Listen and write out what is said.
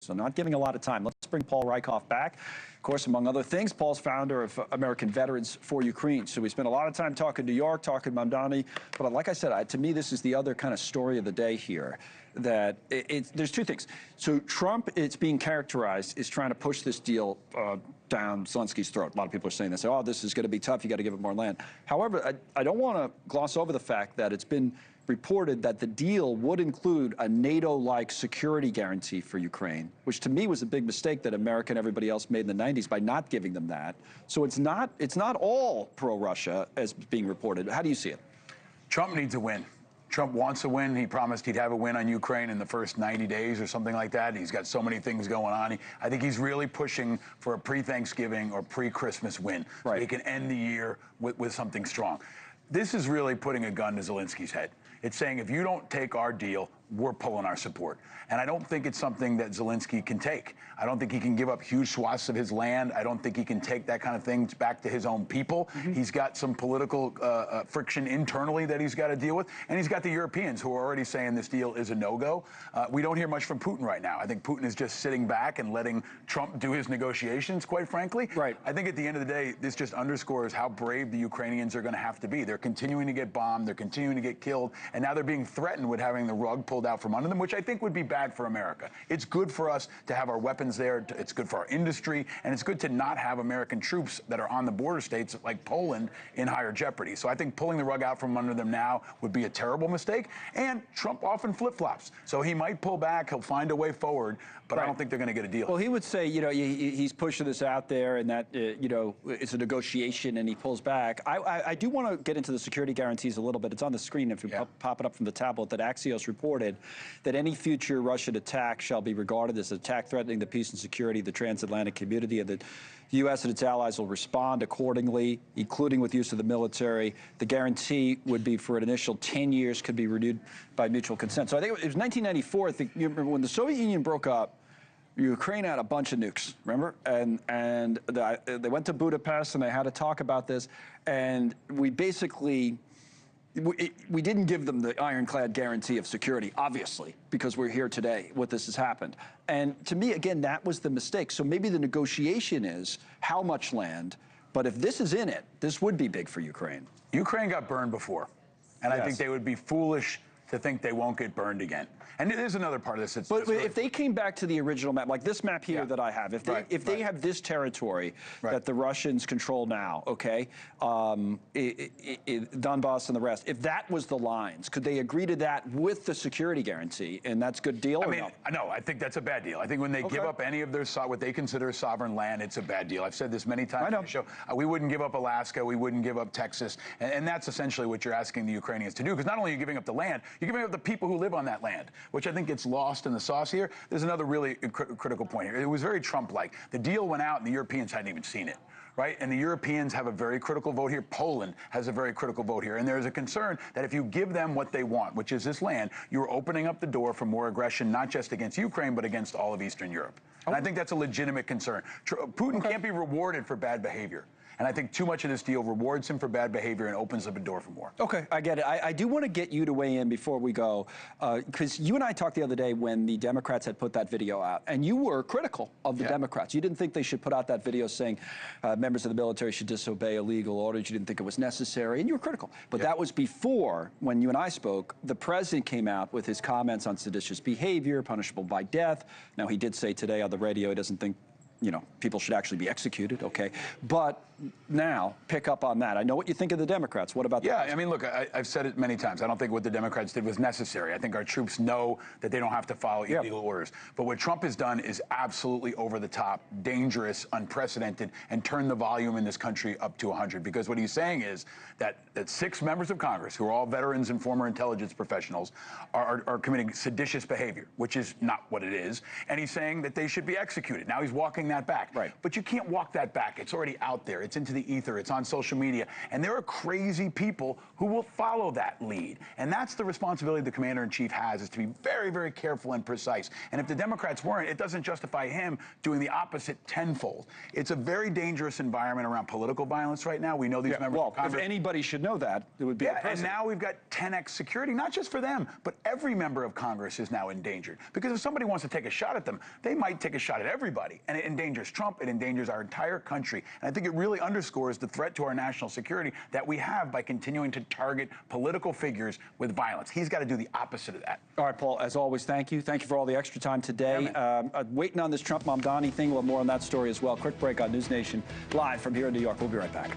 So not giving a lot of time. Let's bring Paul Rieckhoff back. Of course, among other things, Paul's founder of American Veterans for Ukraine. So we spent a lot of time talking New York, talking Mamdani. But like I said, to me, this is the other kind of story of the day here. That there's two things. So Trump, it's being characterized, is trying to push this deal down Zelensky's throat. A lot of people are saying this. Oh, this is going to be tough. You got to give it more land. However, I don't want to gloss over the fact that it's been reported that the deal would include a NATO-like security guarantee for Ukraine, which to me was a big mistake that America and everybody else made in the 90s by not giving them that. So it's not all pro-Russia as being reported. How do you see it? Trump needs a win. Trump wants a win. He promised he'd have a win on Ukraine in the first 90 days or something like that. He's got so many things going on. I think he's really pushing for a pre-Thanksgiving or pre-Christmas win. Right. So he can end the year with something strong. This is really putting a gun to Zelensky's head. It's saying, if you don't take our deal, we're pulling our support. And I don't think it's something that Zelensky can take. I don't think he can give up huge swaths of his land. I don't think he can take that kind of thing back to his own people. Mm-hmm. He's got some political friction internally that he's got to deal with. And he's got the Europeans who are already saying this deal is a no-go. We don't hear much from Putin right now. I think Putin is just sitting back and letting Trump do his negotiations, quite frankly. Right. I think at the end of the day, this just underscores how brave the Ukrainians are going to have to be. They're continuing to get bombed. They're continuing to get killed. And now they're being threatened with having the rug pulled out from under them, which I think would be bad for America. It's good for us to have our weapons there. It's good for our industry, and it's good to not have American troops that are on the border states like Poland in higher jeopardy. So I think pulling the rug out from under them now would be a terrible mistake. And Trump often flip-flops, so he might pull back. He'll find a way forward, but right. I don't think they're going to get a deal. Well, he would say, you know, he's pushing this out there, and that you know, it's a negotiation, and he pulls back. I do want to get into the security guarantees a little bit. It's on the screen if you pop it up from the tablet. That Axios reported that any future Russian attack shall be regarded as an attack threatening the peace and security of the transatlantic community, and that the U.S. and its allies will respond accordingly, including with use of the military. The guarantee would be for an initial 10 years, could be renewed by mutual consent. So I think it was 1994. I think you remember when the Soviet Union broke up, Ukraine had a bunch of nukes, remember? And they went to Budapest and they had to talk about this, and we basically. We didn't give them the ironclad guarantee of security, obviously, because we're here today, what this has happened. And to me, again, that was the mistake. So maybe the negotiation is how much land, but if this is in it, this would be big for Ukraine. Ukraine got burned before, and I think they would be foolish to think they won't get burned again. And there's another part of this. But really, if they came back to the original map, like this map here that I have, if they have this territory that the Russians control now, okay, Donbass and the rest, if that was the lines, could they agree to that with the security guarantee, and that's a good deal? I mean, no, I think that's a bad deal. I think when they give up any of their what they consider sovereign land, it's a bad deal. I've said this many times on the show. We wouldn't give up Alaska. We wouldn't give up Texas, and that's essentially what you're asking the Ukrainians to do. Because not only are you giving up the land, you're giving up the people who live on that land, which I think gets lost in the sauce here. There's another really critical point here. It was very Trump-like. The deal went out, and the Europeans hadn't even seen it. Right? And the Europeans have a very critical vote here. Poland has a very critical vote here. And there's a concern that if you give them what they want, which is this land, you're opening up the door for more aggression, not just against Ukraine, but against all of Eastern Europe. And I think that's a legitimate concern. Putin can't be rewarded for bad behavior. And I think too much of this deal rewards him for bad behavior and opens up a door for more. Okay, I get it. I do want to get you to weigh in before we go, because you and I talked the other day when the Democrats had put that video out, and you were critical of the Democrats. You didn't think they should put out that video saying members of the military should disobey illegal orders. You didn't think it was necessary, and you were critical. But that was before, when you and I spoke, the president came out with his comments on seditious behavior, punishable by death. Now, he did say today on the radio he doesn't think people should actually be executed, okay? But now, pick up on that. I know what you think of the Democrats. What about that? Yeah, I mean, look, I've said it many times. I don't think what the Democrats did was necessary. I think our troops know that they don't have to follow illegal orders. But what Trump has done is absolutely over the top, dangerous, unprecedented, and turned the volume in this country up to 100. Because what he's saying is that 6 members of Congress, who are all veterans and former intelligence professionals, are committing seditious behavior, which is not what it is. And he's saying that they should be executed. Now he's walking walking that back. Right. But you can't walk that back. It's already out there. It's into the ether. It's on social media. And there are crazy people who will follow that lead. And that's the responsibility the commander-in-chief has, is to be very, very careful and precise. And if the Democrats weren't, it doesn't justify him doing the opposite tenfold. It's a very dangerous environment around political violence right now. We know these members of Congress. If anybody should know that, it would be the president. And now we've got 10x security, not just for them, but every member of Congress is now endangered. Because if somebody wants to take a shot at them, they might take a shot at everybody. And it endangers Trump. It endangers our entire country. And I think it really underscores the threat to our national security that we have by continuing to target political figures with violence. He's got to do the opposite of that. All right, Paul, as always, thank you. Thank you for all the extra time today. Waiting on this Trump Mamdani thing. We'll have more on that story as well. Quick break on News Nation live from here in New York. We'll be right back.